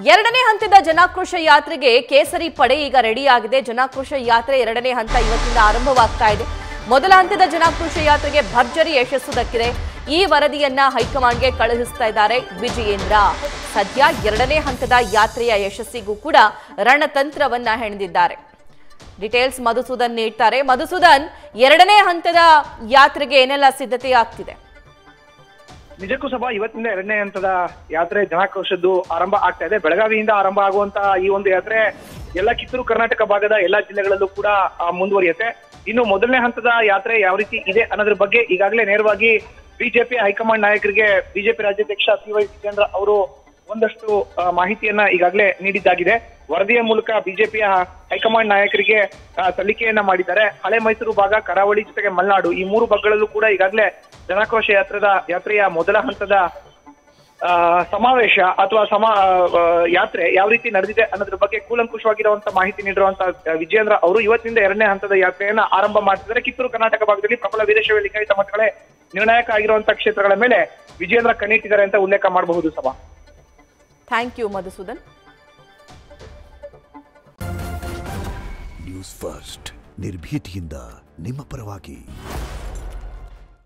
ಎರಡನೇ ಹಂತದ ಜನಾಕ್ರೋಶ ಯಾತ್ರೆಗೆ ಕೇಸರಿ ಪಡೆ ಈಗ ರೆಡಿ ಆಗಿದೆ. ಜನಾಕ್ರೋಶ ಯಾತ್ರೆ ಎರಡನೇ ಹಂತ ಇವತ್ತಿಂದ ಆರಂಭವಾಗ್ತಾ ಇದೆ. ಮೊದಲ ಹಂತದ ಜನಾಕ್ರೋಶ ಯಾತ್ರೆಗೆ ಭರ್ಜರಿ ಯಶಸ್ಸು ದಕ್ಕಿದೆ. ಈ ವರದಿಯನ್ನ ಹೈಕಮಾಂಡ್ಗೆ ಕಳುಹಿಸ್ತಾ ಇದ್ದಾರೆ ವಿಜಯೇಂದ್ರ. ಸದ್ಯ ಎರಡನೇ ಹಂತದ ಯಾತ್ರೆಯ ಯಶಸ್ಸಿಗೂ ಕೂಡ ರಣತಂತ್ರವನ್ನ ಹೆಣೆದಿದ್ದಾರೆ. ಡೀಟೇಲ್ಸ್ ಮಧುಸೂದನ್ ನೀಡ್ತಾರೆ. ಮಧುಸೂದನ್, ಎರಡನೇ ಹಂತದ ಯಾತ್ರೆಗೆ ಏನೆಲ್ಲ ಸಿದ್ಧತೆ ಆಗ್ತಿದೆ? ನಿಜಕ್ಕೂ ಸಭಾ ಇವತ್ತಿಂದ ಎರಡನೇ ಹಂತದ ಯಾತ್ರೆ ಜನಾಕ್ರೋಶದ್ದು ಆರಂಭ ಆಗ್ತಾ ಇದೆ. ಬೆಳಗಾವಿಯಿಂದ ಆರಂಭ ಆಗುವಂತಹ ಈ ಒಂದು ಯಾತ್ರೆ ಎಲ್ಲ ಕಿತ್ತೂರು ಕರ್ನಾಟಕ ಭಾಗದ ಎಲ್ಲಾ ಜಿಲ್ಲೆಗಳಲ್ಲೂ ಕೂಡ ಮುಂದುವರಿಯುತ್ತೆ. ಇನ್ನು ಮೊದಲನೇ ಹಂತದ ಯಾತ್ರೆ ಯಾವ ರೀತಿ ಇದೆ ಅನ್ನೋದ್ರ ಬಗ್ಗೆ ಈಗಾಗಲೇ ನೇರವಾಗಿ ಬಿಜೆಪಿ ಹೈಕಮಾಂಡ್ ನಾಯಕರಿಗೆ ಬಿಜೆಪಿ ರಾಜ್ಯಾಧ್ಯಕ್ಷ PY ವಿಜಯೇಂದ್ರ ಅವರು ಒಂದಷ್ಟು ಮಾಹಿತಿಯನ್ನ ಈಗಾಗಲೇ ನೀಡಿದ್ದಾಗಿದೆ. ವರದಿಯ ಮೂಲಕ ಬಿಜೆಪಿಯ ಹೈಕಮಾಂಡ್ ನಾಯಕರಿಗೆ ಸಲ್ಲಿಕೆಯನ್ನ ಮಾಡಿದ್ದಾರೆ. ಹಳೆ ಮೈಸೂರು ಭಾಗ, ಕರಾವಳಿ ಜೊತೆಗೆ ಮಲೆನಾಡು ಈ ಮೂರು ಭಾಗಗಳಲ್ಲೂ ಕೂಡ ಈಗಾಗಲೇ ಜನಾಕ್ರೋಶ ಯಾತ್ರೆಯ ಮೊದಲ ಹಂತದ ಸಮಾವೇಶ ಅಥವಾ ಯಾತ್ರೆ ಯಾವ ರೀತಿ ನಡೆದಿದೆ ಅನ್ನೋದ್ರ ಬಗ್ಗೆ ಕೂಲಂಕುಷವಾಗಿರುವಂತ ಮಾಹಿತಿ ನೀಡಿರುವಂತಹ ವಿಜಯೇಂದ್ರ ಅವರು ಇವತ್ತಿನಿಂದ ಎರಡನೇ ಹಂತದ ಯಾತ್ರೆಯನ್ನ ಆರಂಭ ಮಾಡ್ತಿದ್ದಾರೆ. ಕಿತ್ತೂರು ಕರ್ನಾಟಕ ಭಾಗದಲ್ಲಿ ಪ್ರಬಲ ವೀರಶೈವ ಲಿಂಗಾಯತ ಮಠಗಳೇ ನಿರ್ಣಾಯಕ ಆಗಿರುವಂತಹ ಕ್ಷೇತ್ರಗಳ ಮೇಲೆ ವಿಜಯೇಂದ್ರ ಕಣ್ಣಿಟ್ಟಿದ್ದಾರೆ ಅಂತ ಉಲ್ಲೇಖ ಮಾಡಬಹುದು. ಸಭಾ, thank you Madhusudan. News first ನಿರ್ಭೀತಿಯಿಂದ ನಿಮ್ಮ ಪರವಾಗಿ.